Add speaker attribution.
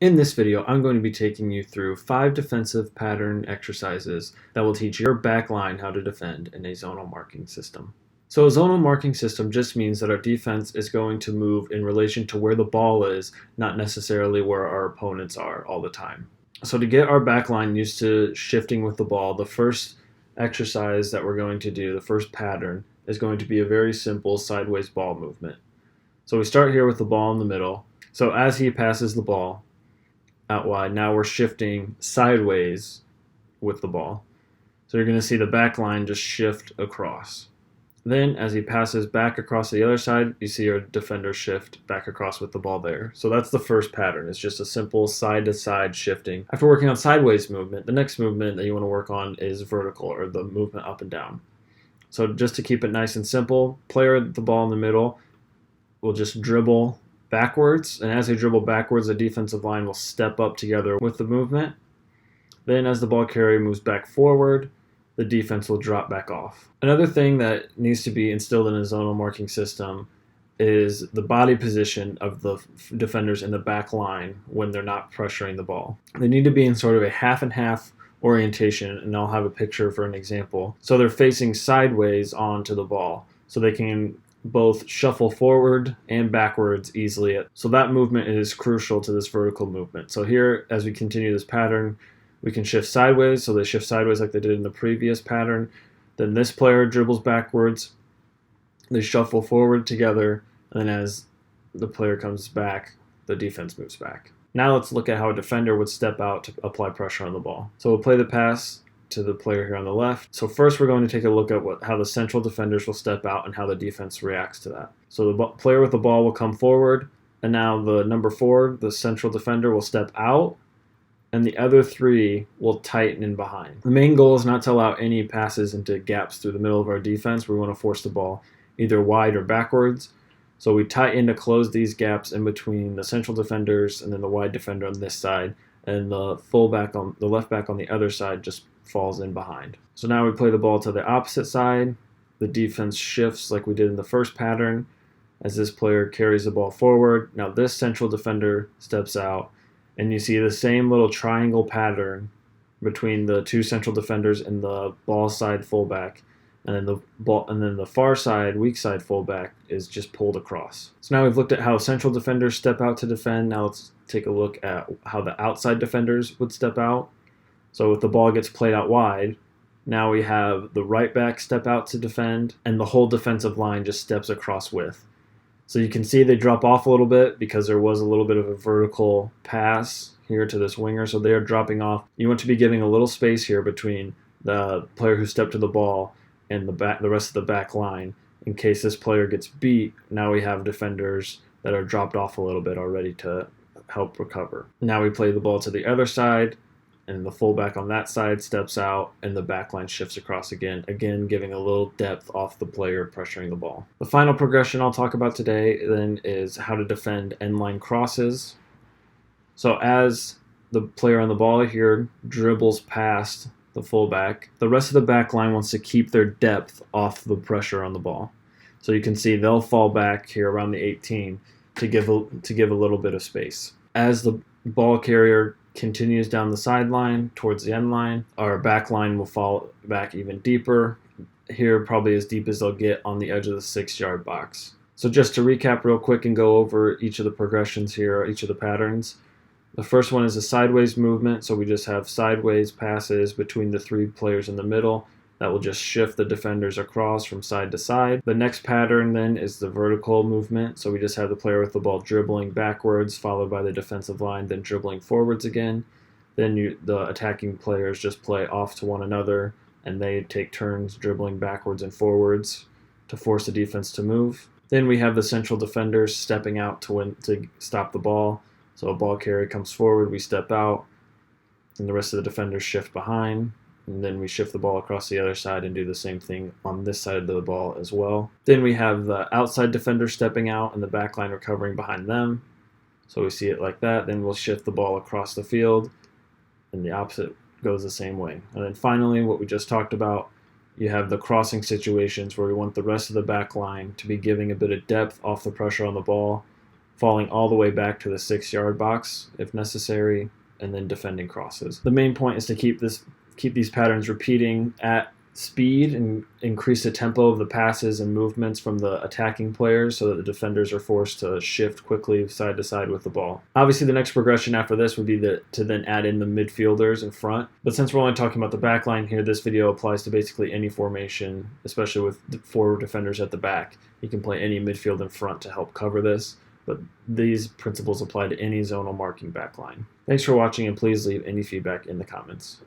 Speaker 1: In this video, I'm going to be taking you through 5 defensive pattern exercises that will teach your back line how to defend in a zonal marking system. So a zonal marking system just means that our defense is going to move in relation to where the ball is, not necessarily where our opponents are all the time. So to get our back line used to shifting with the ball, the first exercise that we're going to do, the first pattern, is going to be a very simple sideways ball movement. So we start here with the ball in the middle. So as he passes the ball out wide, now we're shifting sideways with the ball. So you're going to see the back line just shift across. Then as he passes back across to the other side, you see your defender shift back across with the ball there. So that's the first pattern. It's just a simple side-to-side shifting. After working on sideways movement, the next movement that you want to work on is vertical, or the movement up and down. So just to keep it nice and simple, player the ball in the middle will just dribble backwards, and as they dribble backwards, the defensive line will step up together with the movement. Then as the ball carrier moves back forward, the defense will drop back off. Another thing that needs to be instilled in a zonal marking system is the body position of the defenders in the back line when they're not pressuring the ball. They need to be in sort of a half and half orientation, and I'll have a picture for an example. So they're facing sideways onto the ball, so they can both shuffle forward and backwards easily. So that movement is crucial to this vertical movement. So here, as we continue this pattern, we can shift sideways, so they shift sideways like they did in the previous pattern. Then this player dribbles backwards, they shuffle forward together, and then as the player comes back, the defense moves back. Now let's look at how a defender would step out to apply pressure on the ball. So we'll play the pass to the player here on the left. So first we're going to take a look at how the central defenders will step out and how the defense reacts to that. So the player with the ball will come forward, and now the number 4, the central defender, will step out, and the other 3 will tighten in behind. The main goal is not to allow any passes into gaps through the middle of our defense. We want to force the ball either wide or backwards. So we tighten to close these gaps in between the central defenders and then the wide defender on this side, and the fullback on the left back on the other side just falls in behind. So now we play the ball to the opposite side. The defense shifts like we did in the first pattern as this player carries the ball forward. Now this central defender steps out, and you see the same little triangle pattern between the 2 central defenders and the ball side fullback, and then the far side, weak side fullback is just pulled across. So now we've looked at how central defenders step out to defend. Now let's take a look at how the outside defenders would step out. So if the ball gets played out wide, now we have the right back step out to defend, and the whole defensive line just steps across with. So you can see they drop off a little bit because there was a little bit of a vertical pass here to this winger, so they are dropping off. You want to be giving a little space here between the player who stepped to the ball and the rest of the back line. In case this player gets beat, now we have defenders that are dropped off a little bit already to help recover. Now we play the ball to the other side, and the fullback on that side steps out, and the back line shifts across again giving a little depth off the player pressuring the ball. The final progression I'll talk about today then is how to defend end line crosses. So as the player on the ball here dribbles past the fullback, the rest of the back line wants to keep their depth off the pressure on the ball. So you can see they'll fall back here around the 18 to give a little bit of space. As the ball carrier continues down the sideline towards the end line, our back line will fall back even deeper, here probably as deep as they'll get on the edge of the 6-yard box. So just to recap real quick and go over each of the progressions here, each of the patterns. The first one is a sideways movement, so we just have sideways passes between the 3 players in the middle that will just shift the defenders across from side to side. The next pattern then is the vertical movement, so we just have the player with the ball dribbling backwards, followed by the defensive line, then dribbling forwards again. Then the attacking players just play off to one another, and they take turns dribbling backwards and forwards to force the defense to move. Then we have the central defenders stepping out to stop the ball. So a ball carrier comes forward, we step out, and the rest of the defenders shift behind. And then we shift the ball across the other side and do the same thing on this side of the ball as well. Then we have the outside defender stepping out and the back line recovering behind them. So we see it like that. Then we'll shift the ball across the field, and the opposite goes the same way. And then finally, what we just talked about, you have the crossing situations where we want the rest of the back line to be giving a bit of depth off the pressure on the ball, falling all the way back to the 6-yard box if necessary, and then defending crosses. The main point is to keep these patterns repeating at speed and increase the tempo of the passes and movements from the attacking players so that the defenders are forced to shift quickly side to side with the ball. Obviously, the next progression after this would be to then add in the midfielders in front. But since we're only talking about the back line here, this video applies to basically any formation, especially with 4 defenders at the back. You can play any midfield in front to help cover this, but these principles apply to any zonal marking back line. Thanks for watching, and please leave any feedback in the comments.